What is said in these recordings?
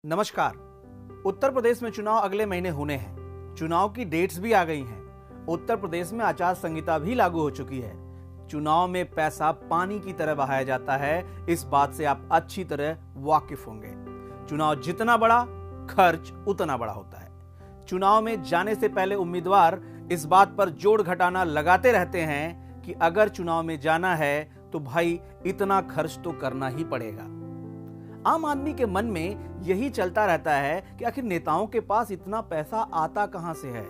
नमस्कार। उत्तर प्रदेश में चुनाव अगले महीने होने हैं। चुनाव की डेट्स भी आ गई हैं। उत्तर प्रदेश में आचार संहिता भी लागू हो चुकी है। चुनाव में पैसा पानी की तरह बहाया जाता है, इस बात से आप अच्छी तरह वाकिफ होंगे। चुनाव जितना बड़ा, खर्च उतना बड़ा होता है। चुनाव में जाने से पहले उम्मीदवार इस बात पर जोड़ घटाना लगाते रहते हैं कि अगर चुनाव में जाना है तो भाई इतना खर्च तो करना ही पड़ेगा। आम आदमी के मन में यही चलता रहता है कि आखिर नेताओं के पास इतना पैसा आता कहां से है।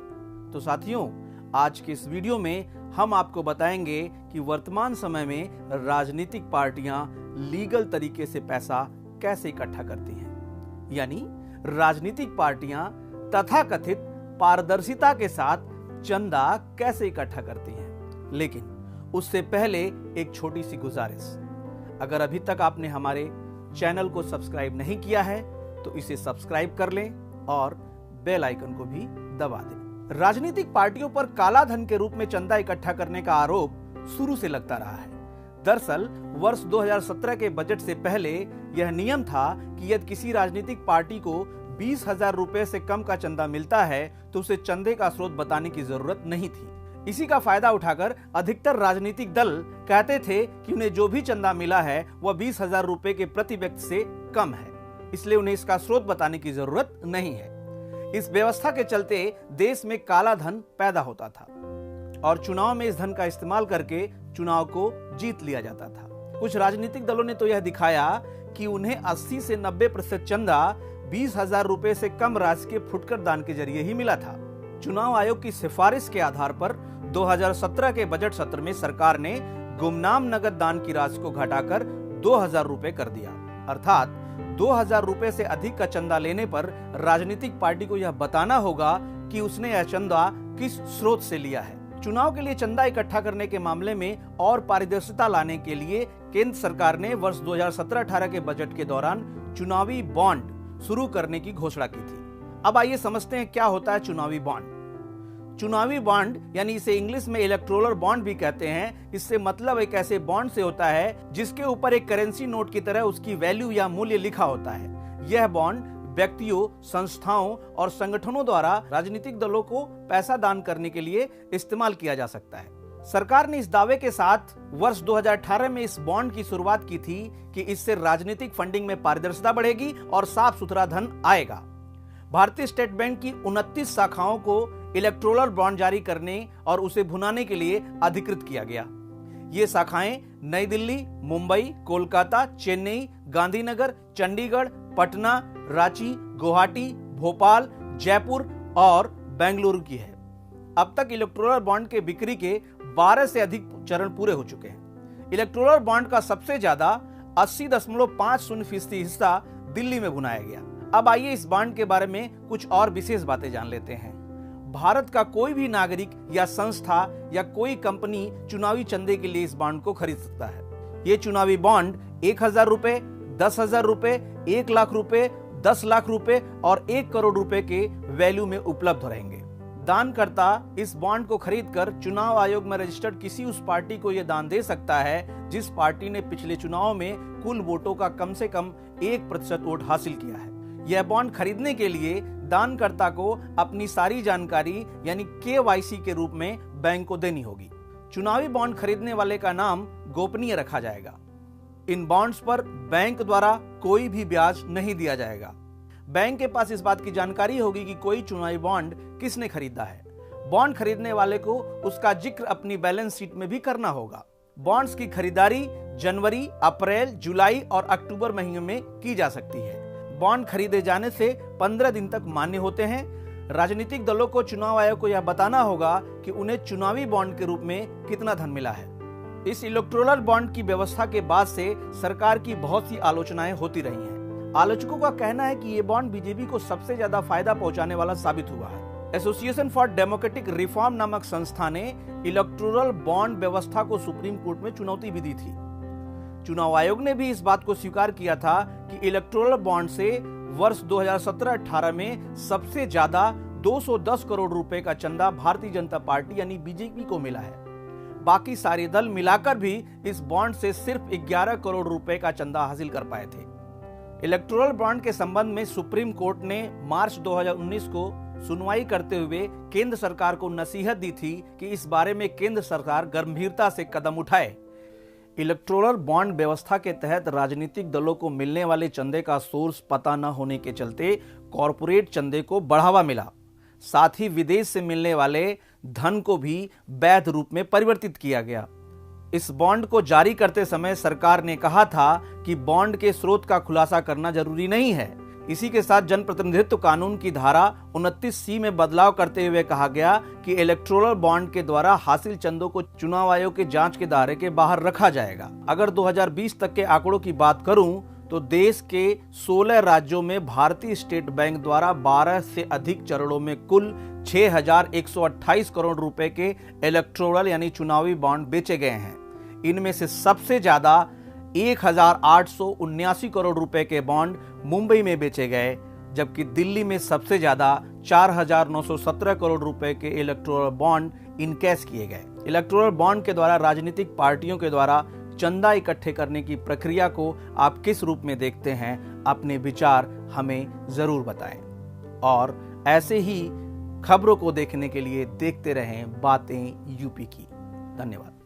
तो साथियों, आज के इस वीडियो में हम आपको बताएंगे कि वर्तमान समय में राजनीतिक पार्टियां लीगल तरीके से पैसा कैसे इकट्ठा करती हैं। यानी राजनीतिक पार्टियां तथाकथित पारदर्शिता के साथ चंदा कैसे इकट्ठा करती हैं। लेकिन उससे पहले एक छोटी सी गुजारिश, अगर अभी तक आपने हमारे चैनल को सब्सक्राइब नहीं किया है तो इसे सब्सक्राइब कर लें और बेल आइकन को भी दबा दें। राजनीतिक पार्टियों पर काला धन के रूप में चंदा इकट्ठा करने का आरोप शुरू से लगता रहा है। दरअसल वर्ष 2017 के बजट से पहले यह नियम था कि यदि किसी राजनीतिक पार्टी को 20,000 रुपए से कम का चंदा मिलता है तो उसे चंदे का स्रोत बताने की जरूरत नहीं थी। इसी का फायदा उठाकर अधिकतर राजनीतिक दल कहते थे कि उन्हें जो भी चंदा मिला है वह 20,000 रुपए के प्रति व्यक्ति से कम है, इसलिए उन्हें इसका स्रोत बताने की जरूरत नहीं है। इस व्यवस्था के चलते देश में काला धन पैदा होता था और चुनाव में इस धन का इस्तेमाल करके चुनाव को जीत लिया जाता था। कुछ राजनीतिक दलों ने तो यह दिखाया कि उन्हें 80 से 90% चंदा 20,000 रुपए से कम राशि के फुटकर दान के जरिए ही मिला था। चुनाव आयोग की सिफारिश के आधार पर 2017 के बजट सत्र में सरकार ने गुमनाम नगद दान की राशि को घटाकर 2,000 रुपए कर दिया। अर्थात 2,000 रुपए से अधिक का चंदा लेने पर राजनीतिक पार्टी को यह बताना होगा कि उसने यह चंदा किस स्रोत से लिया है। चुनाव के लिए चंदा इकट्ठा करने के मामले में और पारदर्शिता लाने के लिए केंद्र सरकार ने वर्ष 2017-18 के बजट के दौरान चुनावी बॉन्ड शुरू करने की घोषणा की थी। अब आइए समझते हैं क्या होता है चुनावी बॉन्ड। चुनावी बॉन्ड यानी इसे इंग्लिश में इलेक्टोरल बॉन्ड भी कहते हैं। इससे मतलब एक ऐसे बॉन्ड से होता है जिसके ऊपर एक करेंसी नोट की तरह उसकी वैल्यू या मूल्य लिखा होता है। यह बॉन्ड व्यक्तियों, संस्थाओं और संगठनों द्वारा राजनीतिक दलों को पैसा दान करने के लिए इस्तेमाल किया जा सकता है। सरकार ने इस दावे के साथ वर्ष 2018 में इस बॉन्ड की शुरुआत की थी कि इससे राजनीतिक फंडिंग में पारदर्शिता बढ़ेगी और साफ सुथरा धन आएगा। भारतीय स्टेट बैंक की 29 शाखाओं को इलेक्टोरल बॉन्ड जारी करने और उसे भुनाने के लिए अधिकृत किया गया। ये शाखाएं नई दिल्ली, मुंबई, कोलकाता, चेन्नई, गांधीनगर, चंडीगढ़, पटना, रांची, गुवाहाटी, भोपाल, जयपुर और बेंगलुरु की है। अब तक इलेक्टोरल बॉन्ड के बिक्री के 12 से अधिक चरण पूरे हो चुके हैं। इलेक्टोरल बॉन्ड का सबसे ज्यादा 80.50% हिस्सा दिल्ली में भुनाया गया। अब आइए इस बॉन्ड के बारे में कुछ और विशेष बातें जान लेते हैं। भारत का कोई भी नागरिक या संस्था या कोई कंपनी चुनावी चंदे के लिए इस बॉन्ड को खरीद सकता है। ये चुनावी बॉन्ड 1,000 रुपए, 10,000 रुपए, 1 लाख रुपए, 10 लाख रुपए और 1 करोड़ रुपए के वैल्यू में उपलब्ध रहेंगे। दानकर्ता इस बॉन्ड को खरीदकर चुनाव आयोग में रजिस्टर्ड किसी उस पार्टी को यह दान दे सकता है जिस पार्टी ने पिछले चुनाव में कुल वोटों का कम से कम 1% वोट हासिल किया है। यह बॉन्ड खरीदने के लिए दानकर्ता को अपनी सारी जानकारी यानी KYC के रूप में बैंक को देनी होगी। चुनावी बॉन्ड खरीदने वाले का नाम गोपनीय रखा जाएगा। इन बॉन्ड्स पर बैंक द्वारा कोई भी ब्याज नहीं दिया जाएगा। बैंक के पास इस बात की जानकारी होगी कि कोई चुनावी बॉन्ड किसने खरीदा है। बॉन्ड खरीदने वाले को उसका जिक्र अपनी बैलेंस शीट में भी करना होगा। बॉन्ड्स की खरीदारी जनवरी, अप्रैल, जुलाई और अक्टूबर महीने में की जा सकती है। बॉन्ड खरीदे जाने से 15 दिन तक मान्य होते हैं। राजनीतिक दलों को चुनाव आयोग को यह बताना होगा कि उन्हें चुनावी बॉन्ड के रूप में कितना धन मिला है। इस इलेक्टोरल बॉन्ड की व्यवस्था के बाद से सरकार की बहुत सी आलोचनाएं होती रही हैं। आलोचकों का कहना है कि ये बॉन्ड बीजेपी को सबसे ज्यादा फायदा पहुंचाने वाला साबित हुआ है। एसोसिएशन फॉर डेमोक्रेटिक रिफॉर्म नामक संस्था ने इलेक्टोरल बॉन्ड व्यवस्था को सुप्रीम कोर्ट में चुनौती भी दी थी। चुनाव आयोग ने भी इस बात को स्वीकार किया था कि इलेक्टोरल बॉन्ड से वर्ष 2017-18 में सबसे ज्यादा 210 करोड़ रुपए का चंदा भारतीय जनता पार्टी यानी बीजेपी को मिला है। बाकी सारे दल मिलाकर भी इस बॉन्ड से सिर्फ 11 करोड़ रुपए का चंदा हासिल कर पाए थे। इलेक्टोरल बॉन्ड के संबंध में सुप्रीम कोर्ट ने मार्च 2019 को सुनवाई करते हुए केंद्र सरकार को नसीहत दी थी कि इस बारे में केंद्र सरकार गंभीरता से कदम उठाए। इलेक्टोरल बॉन्ड व्यवस्था के तहत राजनीतिक दलों को मिलने वाले चंदे का सोर्स पता न होने के चलते कॉरपोरेट चंदे को बढ़ावा मिला। साथ ही विदेश से मिलने वाले धन को भी वैध रूप में परिवर्तित किया गया। इस बॉन्ड को जारी करते समय सरकार ने कहा था कि बॉन्ड के स्रोत का खुलासा करना जरूरी नहीं है। इसी के साथ जनप्रतिनिधित्व कानून की धारा 29C में बदलाव करते हुए कहा गया कि इलेक्टोरल बॉन्ड के द्वारा हासिल चंदों को चुनाव आयोग के जांच के दायरे के बाहर रखा जाएगा। अगर 2020 तक के आंकड़ों की बात करूं तो देश के 16 राज्यों में भारतीय स्टेट बैंक द्वारा 12 से अधिक चरणों में कुल 6,128 करोड़ रुपए के इलेक्टोरल यानी चुनावी बॉन्ड बेचे गए हैं। इनमें से सबसे ज्यादा 1,879 करोड़ रुपए के बॉन्ड मुंबई में बेचे गए, जबकि दिल्ली में सबसे ज्यादा 4,917 करोड़ रुपए के इलेक्टोरल बॉन्ड इनकैश किए गए। इलेक्टोरल बॉन्ड के द्वारा राजनीतिक पार्टियों के द्वारा चंदा इकट्ठे करने की प्रक्रिया को आप किस रूप में देखते हैं? अपने विचार हमें जरूर बताएं और ऐसे ही खबरों को देखने के लिए देखते रहें बातें यूपी की। धन्यवाद।